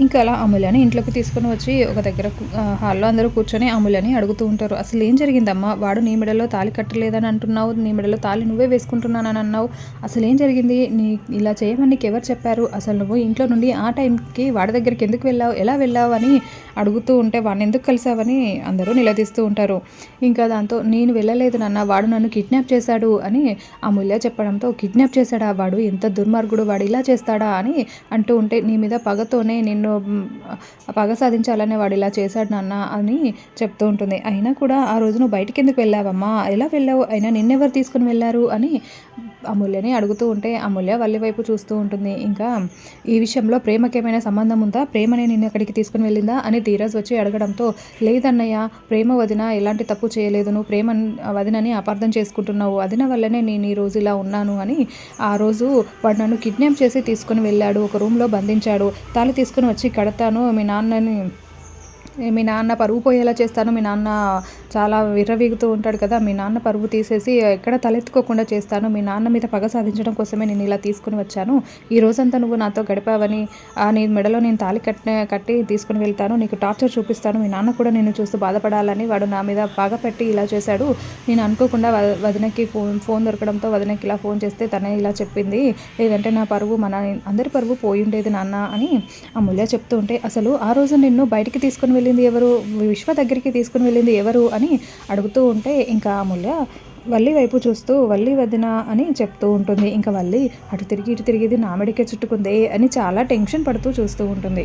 ఇంకా అలా అమూల్యని ఇంట్లోకి తీసుకొని వచ్చి ఒక దగ్గర హాల్‌లో అందరూ కూర్చొని అమూల్యని అడుగుతూ ఉంటారు. "అసలేం జరిగిందమ్మా? వాడు నీ మెడలో తాళి కట్టలేదని అంటున్నావు. నీ మెడలో తాళి నువ్వే వేసుకుంటున్నానని అన్నావు. అసలేం జరిగింది? ఇలా చేయమని నీకెవరు చెప్పారు? అసలు నువ్వు ఇంట్లో నుండి ఆ టైంకి వాడి దగ్గరికి ఎందుకు వెళ్ళావు? ఎలా వెళ్ళావు?" అని అడుగుతూ ఉంటే, "వాడినెందుకు కలిసావని?" అందరూ నిలదీస్తూ ఉంటారు. ఇంకా దాంతో, "నేను వెళ్ళలేదు నాన్న. వాడు నన్ను కిడ్నాప్ చేశాడు" అని అమూల్య చెప్పడంతో, "కిడ్నాప్ చేశాడా? వాడు ఎంత దుర్మార్గుడు! వాడు ఇలా చేస్తాడా?" అని అంటూ ఉంటే, "నీ మీద పగతోనే నిన్ను పగ సాధించాలనే వాడు ఇలా చేశాడు నాన్న" అని చెప్తూ ఉంటుంది. "అయినా కూడా ఆ రోజు నువ్వు బయటికెందుకు వెళ్ళావమ్మా? ఎలా వెళ్ళావు? అయినా నిన్నెవరు తీసుకొని వెళ్లారు?" అని అమూల్యని అడుగుతూ ఉంటే, అమూల్య వల్లి వైపు చూస్తూ ఉంటుంది. ఇంకా, "ఈ విషయంలో ప్రేమకేమైనా సంబంధం ఉందా? ప్రేమనే నిన్ను అక్కడికి తీసుకొని వెళ్ళిందా?" అని ధీరజ్ వచ్చి అడగడంతో, "లేదన్నయ్య, ప్రేమ వదిన ఎలాంటి తప్పు చేయలేదు. నువ్వు ప్రేమ వదినని అపార్థం చేసుకుంటున్నావు. వదిన వల్లనే నేను ఈరోజు ఇలా ఉన్నాను" అని, "ఆ రోజు వాడు నన్ను కిడ్నాప్ చేసి తీసుకొని వెళ్ళాడు. ఒక రూమ్‌లో బంధించాడు. తాళి తీసుకొని వచ్చి కడతాను. మీ నాన్న పరువు పోయేలా చేస్తాను. మీ నాన్న చాలా విర్రవీగుతూ ఉంటాడు కదా! మీ నాన్న పరువు తీసేసి ఎక్కడ తలెత్తుకోకుండా చేస్తాను. మీ నాన్న మీద పగ సాధించడం కోసమే నేను ఇలా తీసుకొని వచ్చాను. ఈ రోజంతా నువ్వు నాతో గడిపావని, నీ మెడలో నేను తాళి కట్టి తీసుకొని వెళ్తాను. నీకు టార్చర్ చూపిస్తాను. మీ నాన్న కూడా నిన్ను చూస్తూ బాధపడాలని వాడు నా మీద పగ పెట్టి ఇలా చేశాడు. నేను అనుకోకుండా వదినకి ఫోన్ దొరకడంతో వదినకి ఇలా ఫోన్ చేస్తే తనే ఇలా చెప్పింది. లేదంటే నా పరువు అందరి పరువు పోయి ఉండేది నాన్న" అని అమూల్య చెప్తూ ఉంటే, "అసలు ఆ రోజు నిన్ను బయటికి తీసుకొని వెళ్ళింది ఎవరు? విశ్వ దగ్గరికి తీసుకొని వెళ్ళింది ఎవరు?" అని అడుగుతూ ఉంటే, ఇంకా అమూల్య వల్లి వైపు చూస్తూ, "వల్లి వదిన" అని చెప్తూ ఉంటుంది. ఇంకా వల్లి అటు తిరిగి ఇటు తిరిగి, "ఇది నా మెడకే చుట్టుకుందే" అని చాలా టెన్షన్ పడుతూ చూస్తూ ఉంటుంది.